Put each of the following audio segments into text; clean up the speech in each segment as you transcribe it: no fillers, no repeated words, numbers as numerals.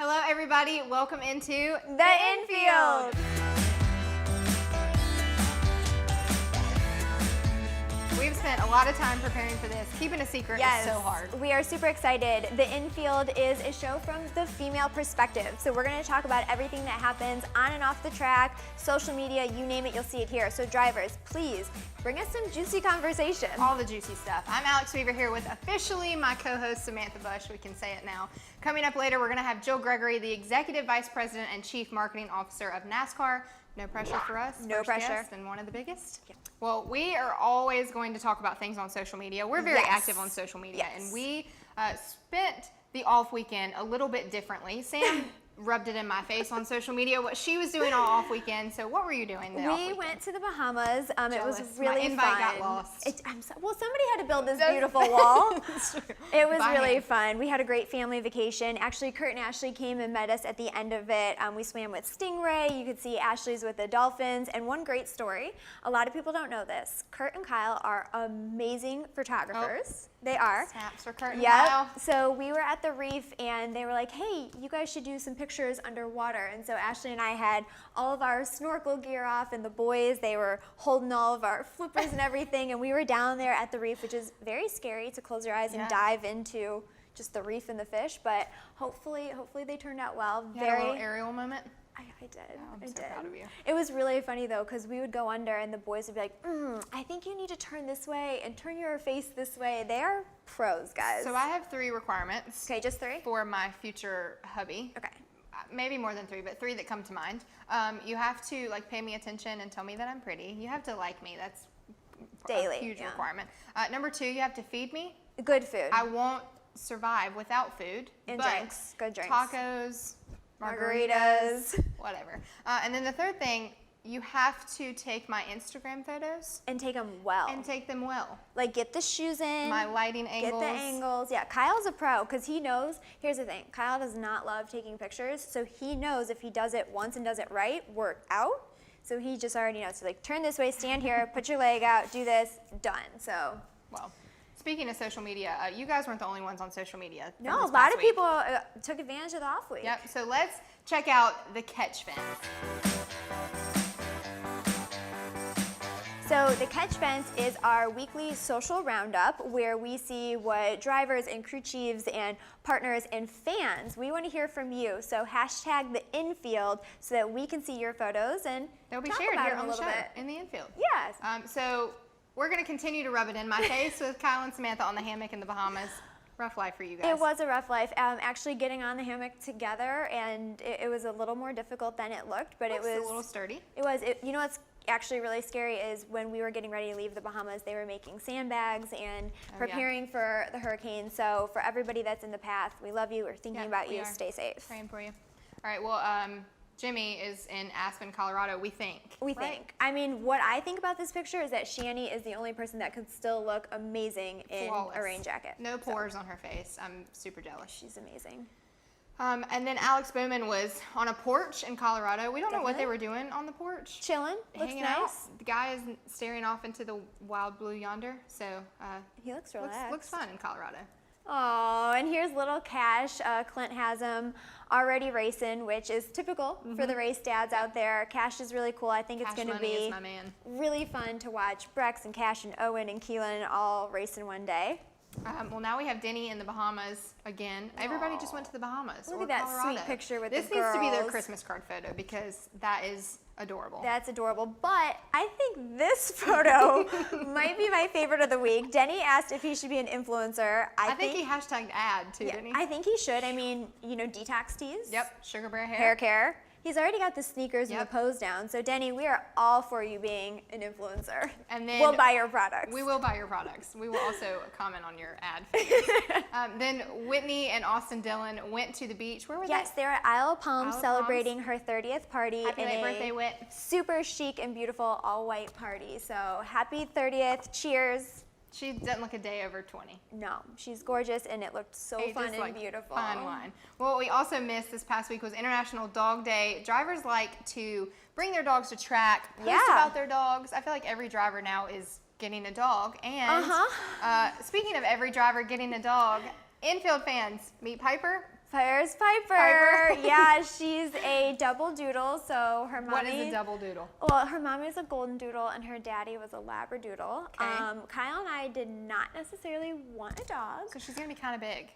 Hello everybody, welcome into The InField. We've spent a lot of time preparing for this. Keeping a secret is so hard. We are super excited. The InField is a show from the female perspective. So we're going to talk about everything that happens on and off the track, social media, you name it, you'll see it here. So drivers, please bring us some juicy conversation. All the juicy stuff. I'm Alex Weaver here with officially my co-host Samantha Busch. We can say it now. Coming up later, we're going to have Joe Gregory, the Executive Vice President and Chief Marketing Officer of NASCAR. No pressure for us. No pressure. Guest and one of the biggest. Yeah. Well, we are always going to talk about things on social media. We're very active on social media, and we spent the off weekend a little bit differently. Sam rubbed it in my face on social media what she was doing all off weekend. So what were you doing the off weekend? We went to the Bahamas. It was really my invite fun. got lost. Well, somebody had to build this beautiful wall. It was By really hand. fun. We had a great family vacation. Actually, Kurt and Ashley came and met us at the end of it. We swam with Stingray. You could see Ashley's with the dolphins. And one great story, a lot of people don't know this. Kurt and Kyle are amazing photographers. They are. Snaps for Kurt and Yep. Kyle. So we were at the reef and they were like, hey, you guys should do some pictures underwater. And so Ashley and I had all of our snorkel gear off, and the boys, they were holding all of our flippers and everything. And we were down there at the reef, which is very scary to close your eyes and dive into just the reef and the fish. But hopefully they turned out well. You had a little aerial moment? I did. Oh, I'm I so did. proud of you. It was really funny though, because we would go under and the boys would be like, I think you need to turn this way and turn your face this way. They are pros, guys. So I have 3 requirements. Okay, just 3? For my future hubby. Okay. Maybe more than 3, but 3 that come to mind. You have to pay me attention and tell me that I'm pretty. You have to like me. That's daily. a huge requirement. Number 2, you have to feed me. Good food. I won't survive without food. And but drinks. Good drinks. Tacos, Margaritas. whatever. And then the 3rd thing, you have to take my Instagram photos. And take them well. And take them well. Like get the shoes in. My lighting angles. Get the angles. Yeah, Kyle's a pro because he knows, here's the thing, Kyle does not love taking pictures, so he knows if he does it once and does it right, we're out. So he just already knows. So like turn this way, stand here, put your leg out, do this, done. So. Well, speaking of social media, you guys weren't the only ones on social media. No, a lot of people took advantage of the off week. Yep, so let's check out the catch fence. So the catch fence is our weekly social roundup where we see what drivers and crew chiefs and partners and fans, we want to hear from you. So hashtag the InField so that we can see your photos and they'll be talk shared about here them on a the little show bit. in the infield. Yes. So we're going to continue to rub it in my face with Kyle and Samantha on the hammock in the Bahamas. Rough life for you guys. It was a rough life. Actually getting on the hammock together, and it was a little more difficult than it looked, but it was a little sturdy. It was. You know what's actually really scary is when we were getting ready to leave the Bahamas, they were making sandbags and preparing for the hurricane. So for everybody that's in the path, we love you. We're thinking about you. Stay safe. Praying for you. All right. Well, Jimmy is in Aspen, Colorado. We think. We think. I mean, what I think about this picture is that Shani is the only person that could still look amazing in Flawless. a rain jacket. No pores on her face. I'm super jealous. She's amazing. And then Alex Bowman was on a porch in Colorado. We don't know what they were doing on the porch. Chilling. Looks Hanging nice. out. The guy is staring off into the wild blue yonder. So He looks relaxed. looks fun in Colorado. Oh, and here's little Cash. Clint has him already racing, which is typical for the race dads out there. Cash is really cool. I think it's going to be my man. really fun to watch Brex and Cash and Owen and Keelan all racing one day. Well, now we have Denny in the Bahamas again. Everybody just went to the Bahamas. Look or at that Colorado. sweet picture with this the needs to be their girls. Christmas card photo because that is adorable. That's adorable, but I think this photo might be my favorite of the week. Denny asked if he should be an influencer. I think he hashtagged ad too, didn't he? I think he should. I mean, you know, detox teas. Yep, sugar bear hair. Hair care. He's already got the sneakers and the pose down. So Denny, we are all for you being an influencer. And then we'll buy your products. We will buy your products. We will also comment on your ad figures. Then Whitney and Austin Dillon went to the beach. Where were they? Yes, they're at Isle of Palms Isle of celebrating her 30th party Happy in late a birthday, Whit. super chic and beautiful all-white party. So happy 30th. Cheers. She doesn't look a day over 20. No, she's gorgeous, and it looked so fun and beautiful. Fine wine. Well, what we also missed this past week was International Dog Day. Drivers like to bring their dogs to track, post about their dogs. I feel like every driver now is getting a dog. And speaking of every driver getting a dog, InField fans, meet Piper. There's Piper. Yeah, she's a double doodle. So her mommy. What is a double doodle? Well, her mommy was a golden doodle and her daddy was a labradoodle. Okay. Kyle and I did not necessarily want a dog. So she's gonna be kind of big.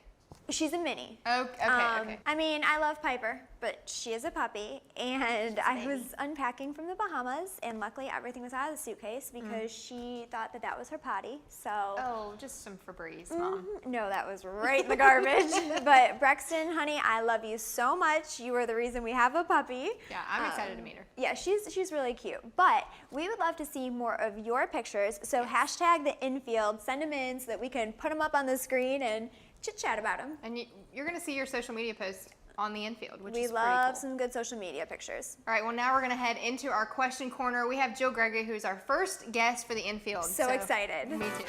She's a mini. Okay. I mean, I love Piper, but she is a puppy. And I baby. was unpacking from the Bahamas, and luckily everything was out of the suitcase because she thought that that was her potty. So. Oh, just some Febreze, Mom. No, that was right in the garbage. But Brexton, honey, I love you so much. You are the reason we have a puppy. Yeah, I'm excited to meet her. Yeah, she's really cute. But we would love to see more of your pictures. So hashtag the InField, send them in so that we can put them up on the screen and chit chat about them. And you're gonna see your social media posts on the InField, which We is love pretty cool. some good social media pictures. All right, well now we're gonna head into our question corner. We have Joe Gregory, who's our first guest for the InField. So excited. Me too.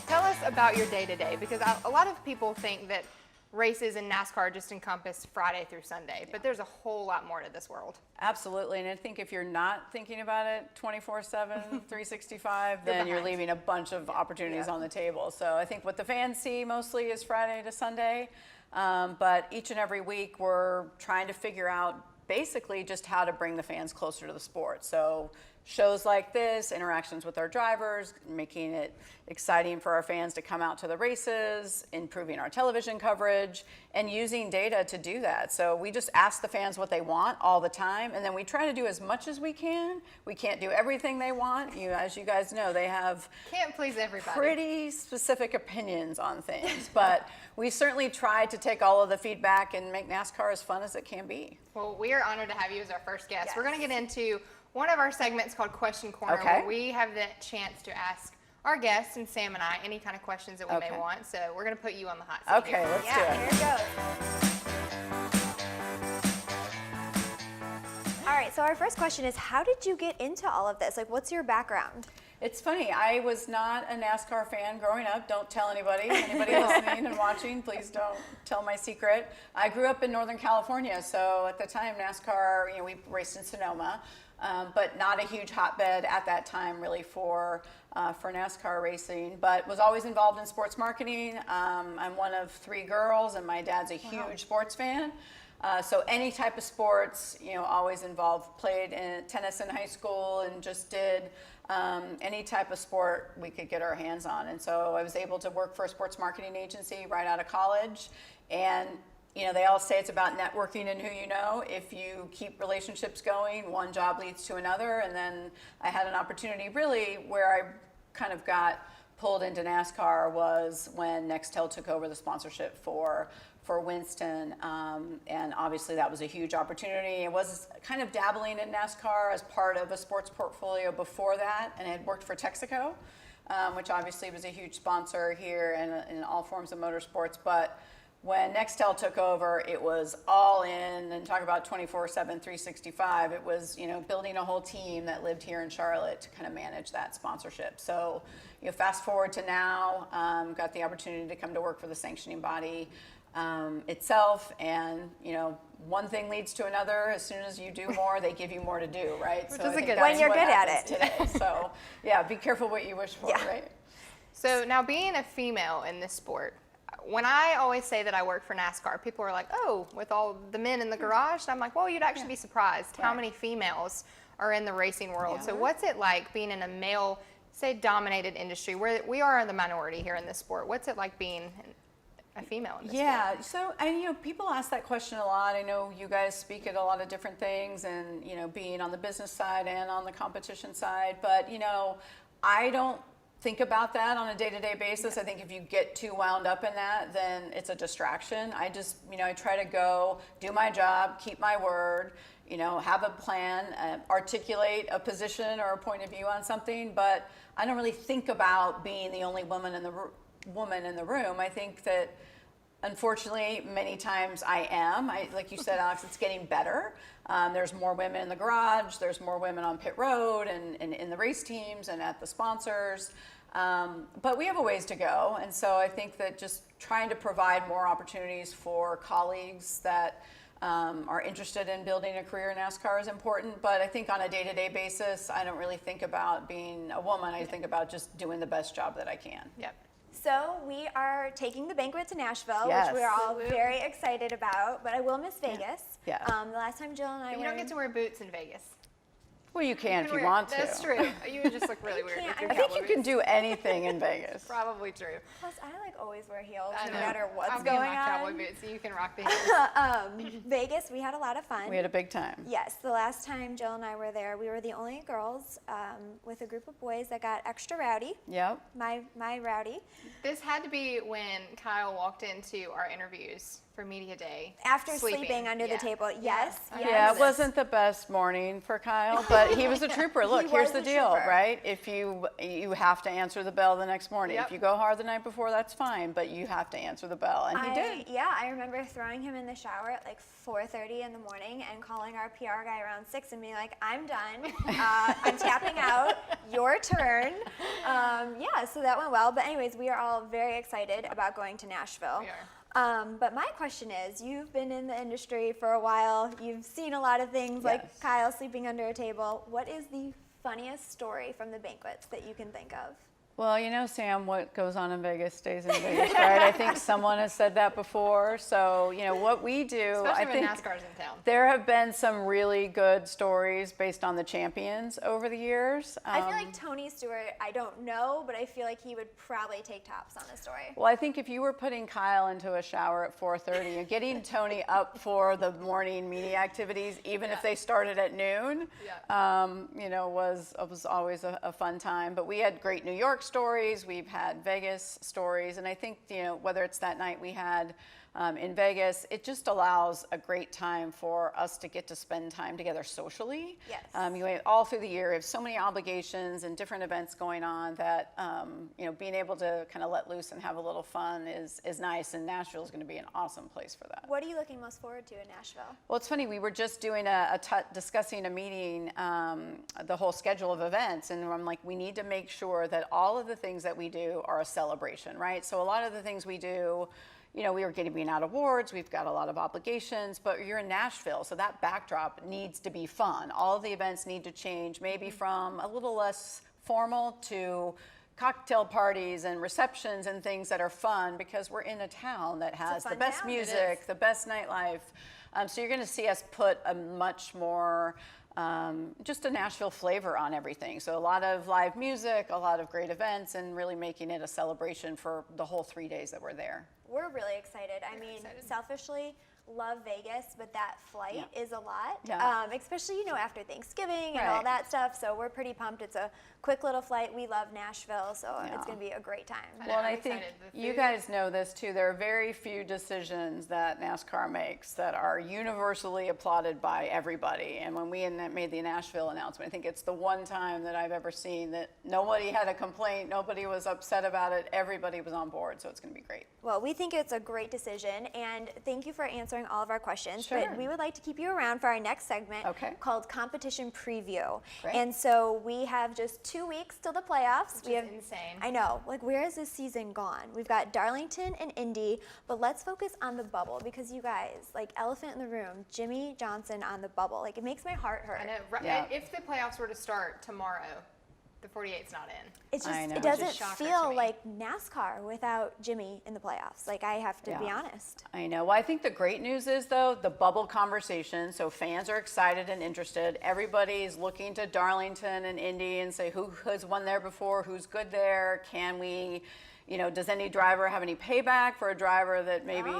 Tell us about your day-to-day, because a lot of people think that races in NASCAR just encompass Friday through Sunday, but there's a whole lot more to this world. Absolutely, and I think if you're not thinking about it 24/7, 365, then you're behind. leaving a bunch of opportunities on the table. So I think what the fans see mostly is Friday to Sunday, but each and every week we're trying to figure out basically just how to bring the fans closer to the sport. So shows like this, interactions with our drivers, making it exciting for our fans to come out to the races, improving our television coverage, and using data to do that. So we just ask the fans what they want all the time, and then we try to do as much as we can. We can't do everything they want. As you guys know, they have Can't please everybody. pretty specific opinions on things, but we certainly try to take all of the feedback and make NASCAR as fun as it can be. Well, we are honored to have you as our first guest. Yes. We're going to get into one of our segments called Question Corner, Okay. where we have the chance to ask our guests and Sam and I any kind of questions that we may Okay. want. So we're going to put you on the hot seat. Okay, here. let's do Yeah, it. here it goes. All right, so our first question is, how did you get into all of this? Like, what's your background? It's funny, I was not a NASCAR fan growing up. Don't tell anybody. Anybody listening and watching, please don't tell my secret. I grew up in Northern California, so at the time NASCAR, we raced in Sonoma, but not a huge hotbed at that time really for NASCAR racing, but was always involved in sports marketing. I'm one of 3 girls, and my dad's a huge sports fan. So any type of sports, always involved. Played in tennis in high school and just did any type of sport we could get our hands on. And so I was able to work for a sports marketing agency right out of college. And they all say it's about networking and who you know. If you keep relationships going, one job leads to another. And then I had an opportunity really where I kind of got pulled into NASCAR was when Nextel took over the sponsorship for Winston, and obviously that was a huge opportunity. I was kind of dabbling in NASCAR as part of a sports portfolio before that, and I had worked for Texaco, which obviously was a huge sponsor here in all forms of motorsports. But when Nextel took over, it was all in, and talk about 24/7, 365. It was, building a whole team that lived here in Charlotte to kind of manage that sponsorship. So, fast forward to now, got the opportunity to come to work for the sanctioning body itself, and one thing leads to another. As soon as you do more, they give you more to do, right? Which so is I a think good that's when you're what good at happens it. today. So yeah, be careful what you wish for, Yeah. right? So now, being a female in this sport, when I always say that I work for NASCAR, people are like, oh, with all the men in the garage? And I'm like, well, you'd actually be surprised how Right. many females are in the racing world. Yeah. So what's it like being in a male, say, dominated industry where we are the minority here in this sport? What's it like being a female in this sport? Yeah, so people ask that question a lot. I know you guys speak at a lot of different things, and being on the business side and on the competition side, but I don't think about that on a day-to-day basis. I think if you get too wound up in that, then it's a distraction. I just, I try to go do my job, keep my word, have a plan, articulate a position or a point of view on something, but I don't really think about being the only woman in the room. I think that unfortunately, many times I am. Like you said, Alex, it's getting better. There's more women in the garage. There's more women on pit road and in the race teams and at the sponsors. But we have a ways to go. And so I think that just trying to provide more opportunities for colleagues that are interested in building a career in NASCAR is important. But I think on a day-to-day basis, I don't really think about being a woman. I think about just doing the best job that I can. Yep. So we are taking the banquet to Nashville, Yes. which we are all Woo-woo. very excited about. But I will miss Vegas. Yeah. The last time Jill and I But you were don't get to wear boots in Vegas. Well, you can if you wear- want to. That's true. You would just look really weird can't- with your I think cowboy you can boots. do anything in Vegas. Probably true. Plus, I always wear heels I no know. matter what's I'll be in going my on. cowboy boots, so you can rock the heels. Vegas, we had a lot of fun. We had a big time. Yes, the last time Jill and I were there, we were the only girls with a group of boys that got extra rowdy. Yep. My rowdy. This had to be when Kyle walked into our interviews for Media Day. After sleeping under Yeah. the table. Yes. I yes. Yeah, it wasn't the best morning for Kyle, but he was a trooper. Look, He here's was the a deal, trooper. right? If you have to answer the bell the next morning. Yep. If you go hard the night before, that's fine, but you have to answer the bell, and he did. Yeah, I remember throwing him in the shower at like 4:30 in the morning and calling our PR guy around 6 and being like, "I'm done. I'm tapping out. Your turn." Yeah, so that went well. But anyways, we are all very excited about going to Nashville. We are. But my question is, you've been in the industry for a while. You've seen a lot of things like Yes. Kyle sleeping under a table. What is the funniest story from the banquets that you can think of? Well, you know, Sam, what goes on in Vegas stays in Vegas, right? I think someone has said that before. So, you know, what we do, Especially I when think NASCAR's in town. there have been some really good stories based on the champions over the years. I feel like Tony Stewart, I don't know, but I feel like he would probably take tops on this story. Well, I think if you were putting Kyle into a shower at 4:30 and getting Tony up for the morning media activities, even if they started at noon, you know, was always a fun time. But we had great New York stories. We've had Vegas stories. And I think, you know, whether it's that night we had in Vegas, it just allows a great time for us to get to spend time together socially. Yes. All through the year, we have so many obligations and different events going on that, you know, being able to kind of let loose and have a little fun is nice. And Nashville is going to be an awesome place for that. What are you looking most forward to in Nashville? Well, it's funny. We were just doing discussing a meeting, the whole schedule of events, and I'm like, we need to make sure that all of the things that we do are a celebration, right? So a lot of the things we do, you know, we are giving out awards, we've got a lot of obligations, but you're in Nashville, so that backdrop needs to be fun. All of the events need to change, maybe from a little less formal to cocktail parties and receptions and things that are fun, because we're in a town that has the fun best town. It music, the best nightlife. So you're going to see us put a much more just a Nashville flavor on everything. So a lot of live music, a lot of great events, and really making it a celebration for the whole 3 days that we're there. We're really excited. I mean, selfishly, love Vegas, but that flight is a lot, especially, you know, after Thanksgiving and all Right. that stuff. So we're pretty pumped. It's a quick little flight. We love Nashville, so it's going to be a great time. Well, and I'm I think excited. The you food- guys know this too. There are very few decisions that NASCAR makes that are universally applauded by everybody. And when we made the Nashville announcement, I think it's the one time that I've ever seen that nobody had a complaint, nobody was upset about it, everybody was on board. So it's going to be great. Well, we think it's a great decision, and thank you for answering all of our questions. Sure. But we would like to keep you around for our next segment called Competition Preview. Great. And so we have just 2 weeks till the playoffs. Which is insane. I know. Like, where is this season gone? We've got Darlington and Indy, but let's focus on the bubble, because you guys, like, elephant in the room, Jimmy Johnson on the bubble. Like, it makes my heart hurt. I know. Right, Yeah. If the playoffs were to start tomorrow, the 48's not in. It's just, I know. it Which doesn't is shocker to feel me. like NASCAR without Jimmy in the playoffs. Like, I have to be Yeah. honest. I know. Well, I think the great news is, though, the bubble conversation. So fans are excited and interested. Everybody's looking to Darlington and Indy and say, who has won there before? Who's good there? Can we, you know, does any driver have any payback for a driver that maybe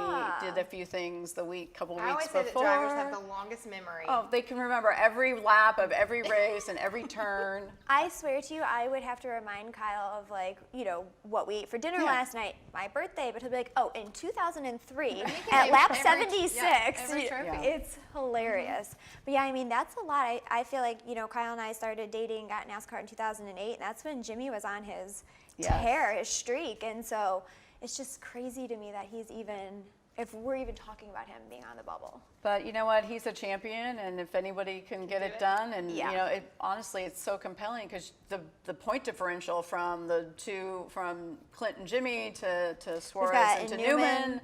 did a few things couple I weeks always say before? that drivers have the longest memory. Oh, they can remember every lap of every race and every turn. I swear to you, I would have to remind Kyle of, like, you know, what we ate for dinner last night, my birthday, but he'll be like, oh, in 2003, at lap 76. every trophy. Yeah. It's hilarious. But yeah, I mean, that's a lot. I feel like, you know, Kyle and I started dating, got NASCAR in 2008, and that's when Jimmy was on his tear, his streak. And so it's just crazy to me that he's even, if we're even talking about him being on the bubble. But you know what? He's a champion, and if anybody can get it done, and you know, honestly, it's so compelling because the point differential from Clint and Jimmy to Suarez and to Newman,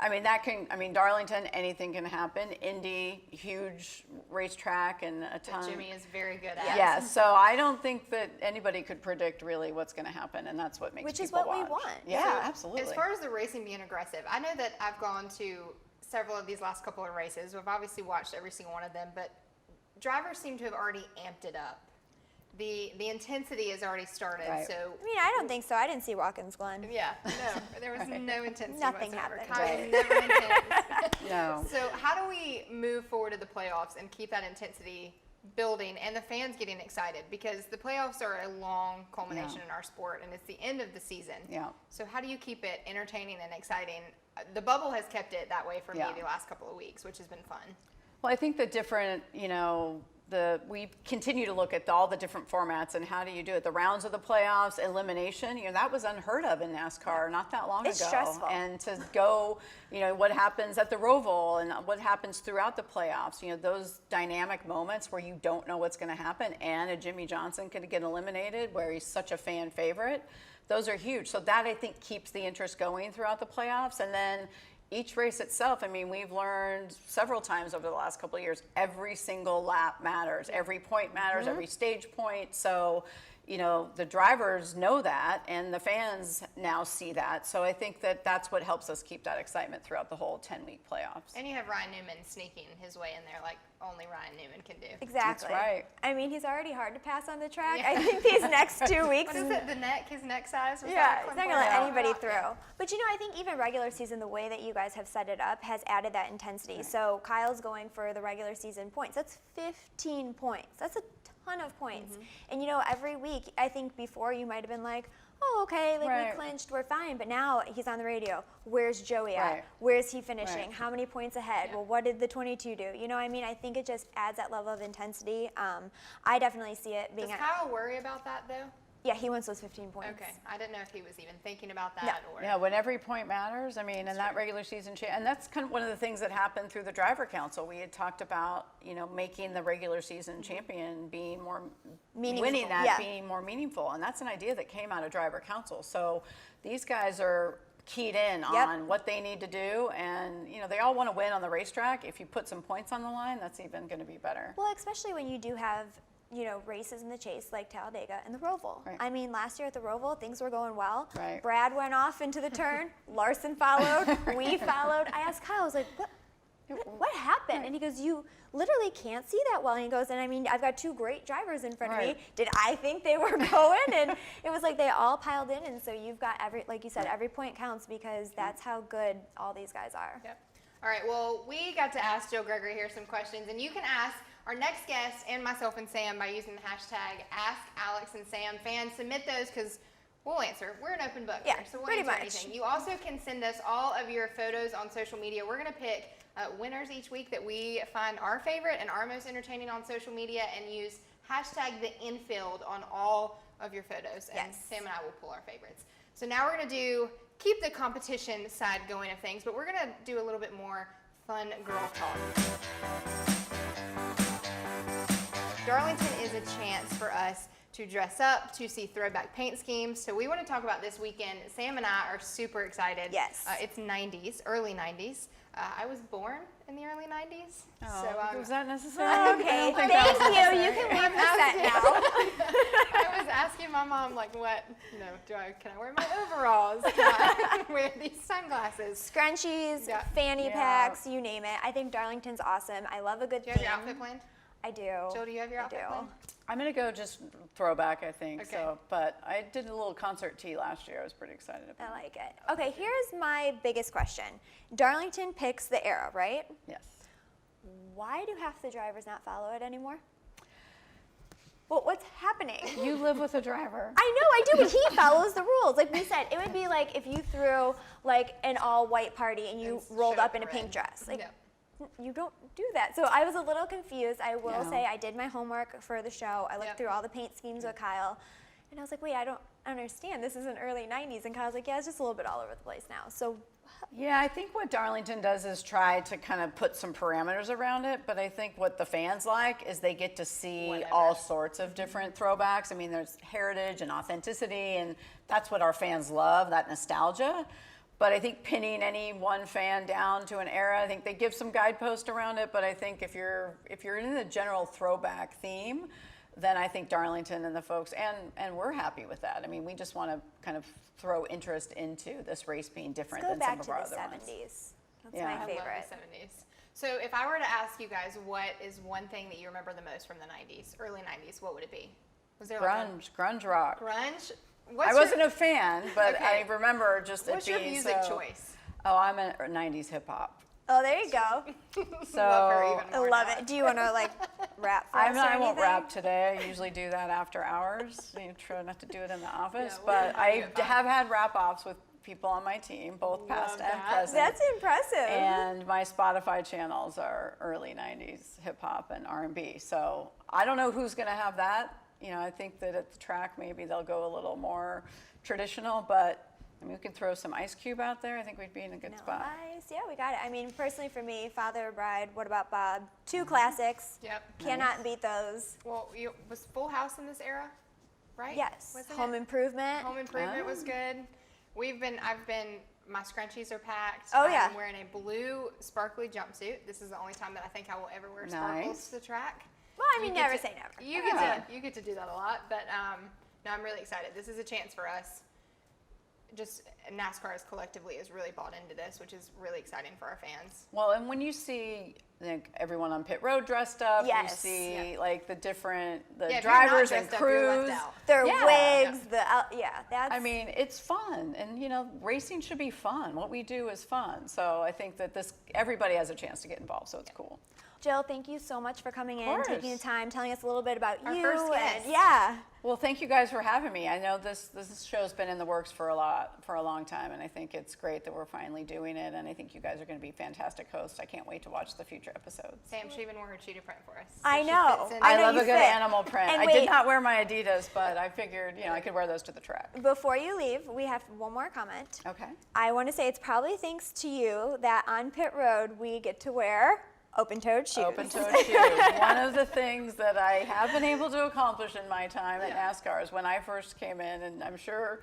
I mean, Darlington, anything can happen. Indy, huge racetrack and a ton. Jimmy is very good at. Yeah, so I don't think that anybody could predict really what's going to happen, and that's what makes Which is people what we watch. want. Yeah, So, absolutely. As far as the racing being aggressive, I know that I've gone to several of these last couple of races. We've obviously watched every single one of them, but drivers seem to have already amped it up. The intensity has already started. Right. So I mean, I don't think so. I didn't see Watkins Glen. yeah, no, there was no intensity Nothing whatsoever. happened. Kyle Right. was never intense. No. So how do we move forward to the playoffs and keep that intensity building and the fans getting excited? Because the playoffs are a long culmination in our sport, and it's the end of the season. Yeah. So how do you keep it entertaining and exciting? The bubble has kept it that way for me Yeah. the last couple of weeks, which has been fun. Well, I think the different, we continue to look at all the different formats and how do you do it. The rounds of the playoffs, elimination, that was unheard of in NASCAR not that long It's ago. stressful. And to go, what happens at the Roval and what happens throughout the playoffs, those dynamic moments where you don't know what's going to happen, and a Jimmy Johnson could get eliminated where he's such a fan favorite. Those are huge. So that, I think, keeps the interest going throughout the playoffs. And then each race itself, I mean, we've learned several times over the last couple of years, every single lap matters. Every point matters, every stage point. So, the drivers know that, and the fans now see that. So I think that that's what helps us keep that excitement throughout the whole 10-week playoffs. And you have Ryan Newman sneaking his way in there like only Ryan Newman can do. Exactly. That's right. I mean, he's already hard to pass on the track. Yeah. I think these next 2 weeks. What is it? His neck size? Was Yeah, that he's what not Clint gonna let Bowyer anybody talked through. about? But I think even regular season, the way that you guys have set it up has added that intensity. So Kyle's going for the regular season points. That's 15 points. That's a ton of points. And every week, I think before you might have been like, oh, okay, like Right. we clinched, we're fine. But now he's on the radio. Where's Joey at? Right. Where's he finishing? Right. How many points ahead? Yeah. Well, what did the 22 do? I think it just adds that level of intensity. I definitely see it being Does Kyle worry about that though? yeah, he wants those 15 points. Okay, I didn't know if he was even thinking about that or. Yeah, when every point matters. I mean, and that right. regular season, and that's kind of one of the things that happened through the driver council. We had talked about, making the regular season champion being more Meaningful, winning that yeah. being more meaningful, and that's an idea that came out of driver council. So these guys are keyed in Yep. on what they need to do, and they all want to win on the racetrack. If you put some points on the line, that's even going to be better. Well, especially when you do have, races in the chase like Talladega and the Roval. Right. I mean, last year at the Roval, things were going well. Right. Brad went off into the turn. Larson followed. We followed. I asked Kyle, I was like, what happened? Right. And he goes, you literally can't see that well. And he goes, and I mean, I've got two great drivers in front of me. Right. Did I think they were going? And it was like they all piled in. And so you've got like you said, every point counts because that's how good all these guys are. Yep. All right, well, we got to ask Joe Gregory here some questions, and you can ask our next guest and myself and Sam by using the hashtag #AskAlexandSam. Fans, submit those because we'll answer. We're an open book Yeah, here, so we'll pretty answer much. anything. You also can send us all of your photos on social media. We're going to pick winners each week that we find our favorite and our most entertaining on social media and use hashtag the InField on all of your photos. And Yes. Sam and I will pull our favorites. So now we're going to keep the competition side going of things, but we're going to do a little bit more fun girl talk. Darlington is a chance for us to dress up, to see throwback paint schemes. So we want to talk about this weekend. Sam and I are super excited. Yes. It's 90s, early 90s. I was born in the early 90s. Oh, was that necessary? Okay, I don't think that was thank you. You necessary. can leave the set now. I was asking my mom, like, what, can I wear my overalls? Can I wear these sunglasses? Scrunchies, Yeah. fanny Yeah. packs, you name it. I think Darlington's awesome. I love a good Do you have theme. your outfit planned? I do. Jill, do you have your outfit I do. planned? I'm going to go just throwback, I think. Okay. So, but I did a little concert tee last year. I was pretty excited about I like it. Okay, here's my biggest question. Darlington picks the era, right? it. Yes. Why do half the drivers not follow it anymore? Well, what's happening? You live with a driver. I know I do, but he follows the rules. Like we said, it would be like if you threw like an all-white party and you And rolled showed up in a red. pink dress. Like Yeah. you don't do that. So I was a little confused. I will Yeah. say I did my homework for the show. I looked Yep. through all the paint schemes with Kyle. And I was like, wait, I don't understand. This is an early 90s. And Kyle's like, yeah, it's just a little bit all over the place now. So Yeah, I think what Darlington does is try to kind of put some parameters around it, but I think what the fans like is they get to see Whatever. all sorts of different throwbacks. I mean, there's heritage and authenticity, and that's what our fans love, that nostalgia. But I think pinning any one fan down to an era, I think they give some guidepost around it. But I think if you're in the general throwback theme, then I think Darlington and the folks, and we're happy with that. I mean, we just want to kind of throw interest into this race being different Let's go than back some of our to the other ones. 70s. That's Yeah. my I I favorite. love the 70s. So if I were to ask you guys what is one thing that you remember the most from the 90s, early 90s, what would it be? Was there Grunge rock. grunge? I wasn't a fan, but Okay. I remember just What's it your being music so, choice? Oh, I'm a 90s hip hop. Oh, there you go. So Love her even I more love now. it. Do you want to like rap for us or I won't anything? rap today. I usually do that after hours. I try not to do it in the office, Yeah, but we'll I do it. have had rap offs with people on my team, both past Love and that. present. That's impressive. And my Spotify channels are early 90s hip hop and R&B. So I don't know who's going to have that. You know, I think that at the track maybe they'll go a little more traditional, but I mean, we could throw some Ice Cube out there. I think we'd be in a good spot. Nice. Yeah, we got it. I mean, personally for me, Father of Bride, What About Bob? Two classics. Yep. Cannot beat those. Well, was Full House in this era, right? Yes. Wasn't Home it? Improvement. Home Improvement was Oh. good. My scrunchies are packed. Oh, yeah. I'm wearing a blue sparkly jumpsuit. This is the only time that I think I will ever wear sparkles Nice. to the track. Well, I You mean, get never to- say never. You get to do that a lot, but no, I'm really excited. This is a chance for us. Just NASCAR is really bought into this, which is really exciting for our fans. Well, and when you see like everyone on pit road dressed up, Yes. you see Yeah. like the different Yeah, if you're not drivers and dressed up, you're left crews. out. Their Yeah. wigs, that's. I mean, it's fun, and you know, racing should be fun. What we do is fun. So I think that everybody has a chance to get involved, so it's cool. Jill, thank you so much for coming in, course. taking the time, telling us a little bit about Our you. first and guest. yeah. Well, thank you guys for having me. I know this show's been in the works for a long time, and I think it's great that we're finally doing it. And I think you guys are going to be fantastic hosts. I can't wait to watch the future episodes. Sam should even wear her cheetah print for us. I she know. fits in I I know love you a good fit. animal print. And I wait. did not wear my Adidas, but I figured I could wear those to the track. Before you leave, we have one more comment. Okay. I want to say it's probably thanks to you that on pit road we get to wear open-toed shoes. Open-toed shoes. One of the things that I have been able to accomplish in my time at NASCAR is when I first came in, and I'm sure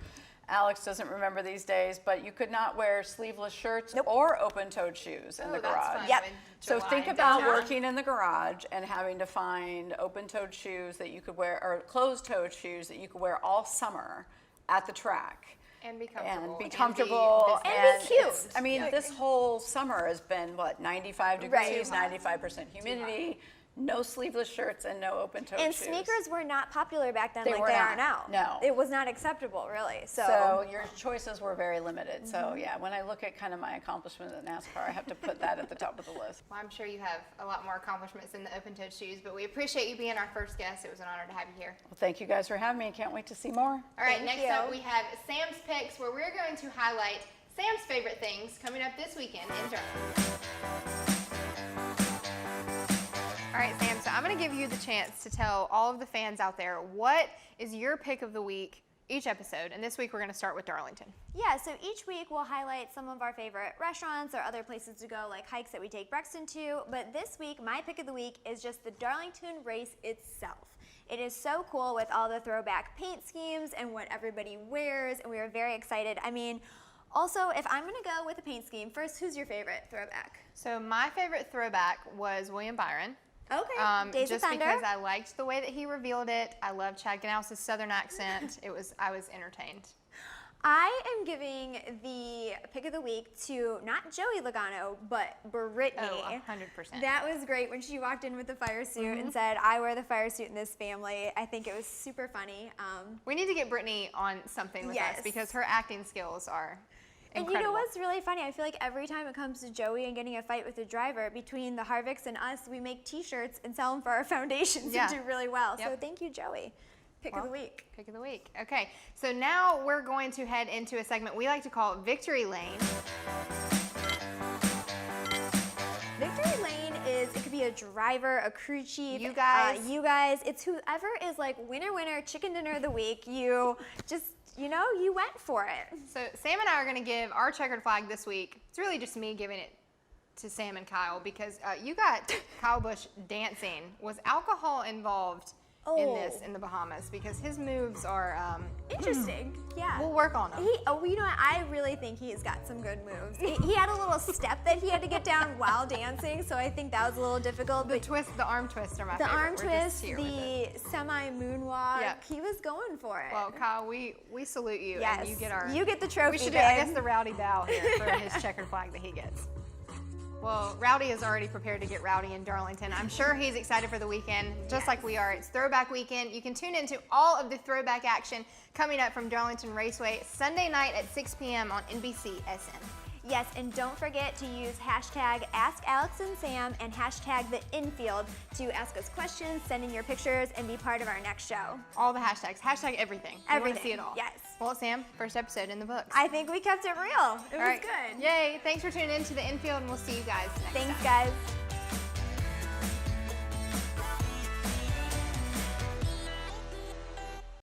Alex doesn't remember these days, but you could not wear sleeveless shirts or open-toed shoes in the Oh, that's garage. fun. Yep. in So July think and about downtown. working in the garage and having to find open-toed shoes that you could wear, or closed-toed shoes that you could wear all summer at the track. And be comfortable. And be comfortable. And be cute. it's- I mean, this whole summer has been, 95 degrees, Right. 95% humidity, no sleeveless shirts, and no open-toed And shoes. sneakers were not popular back then They like were they not. are now. No. It was not acceptable, really. So your choices were very limited. So yeah, when I look at kind of my accomplishments at NASCAR, I have to put that at the top of the list. Well, I'm sure you have a lot more accomplishments than the open-toed shoes, but we appreciate you being our first guest. It was an honor to have you here. Well, thank you guys for having me. I can't wait to see more. All right, Thank next you. up we have Sam's Picks, where we're going to highlight Sam's favorite things coming up this weekend in Darlington. All right, Sam, so I'm going to give you the chance to tell all of the fans out there what is your pick of the week each episode, and this week we're going to start with Darlington. Yeah, so each week we'll highlight some of our favorite restaurants or other places to go, like hikes that we take Brexton to. But this week, my pick of the week is just the Darlington race itself. It is so cool with all the throwback paint schemes and what everybody wears, and we are very excited. I mean, also, if I'm going to go with a paint scheme, first, who's your favorite throwback? So my favorite throwback was William Byron. Okay, Days of Just Thunder. because I liked the way that he revealed it. I love Chad Ganouse's southern accent. I was entertained. I am giving the pick of the week to not Joey Logano, but Brittany. Oh, 100%. That was great when she walked in with the fire suit and said, "I wear the fire suit in this family." I think it was super funny. We need to get Brittany on something with Yes. us because her acting skills are And incredible. you know what's really funny? I feel like every time it comes to Joey and getting a fight with the driver, between the Harvicks and us, we make T-shirts and sell them for our foundations Yeah. and do really well. So Yep. thank you, Joey. Pick of the week. Pick of the week. Okay, so now we're going to head into a segment we like to call Victory Lane. Victory lane is, it could be a driver, a crew chief. You guys. You guys. It's whoever is like winner, winner, chicken dinner of the week. You just, you went for it. So Sam and I are going to give our checkered flag this week. It's really just me giving it to Sam and Kyle because you got Kyle Busch dancing. Was alcohol involved in the Bahamas because his moves are Interesting. Yeah. we'll work on them. You know what? I really think he's got some good moves. He had a little step that he had to get down while dancing, so I think that was a little difficult. The arm twists are my the favorite. arm We're just twist, here with it. the semi-moonwalk, Yep. he was going for it. Well, Kyle, we salute you, yes. and you get our. You get the trophy, We should do, babe. I guess, the rowdy bow here for his checkered flag that he gets. Well, Rowdy is already prepared to get rowdy in Darlington. I'm sure he's excited for the weekend, just like we are. It's Throwback Weekend. You can tune into all of the throwback action coming up from Darlington Raceway Sunday night at 6 p.m. on NBC SN. Yes, and don't forget to use hashtag AskAlexandSam and hashtag the InField to ask us questions, send in your pictures, and be part of our next show. All the hashtags. Hashtag everything. We want to Everything, see it all. yes. Well, Sam, first episode in the books. I think we kept it real. It All was right. good. Yay. Thanks for tuning in to the InField, and we'll see you guys next time. Thanks, guys.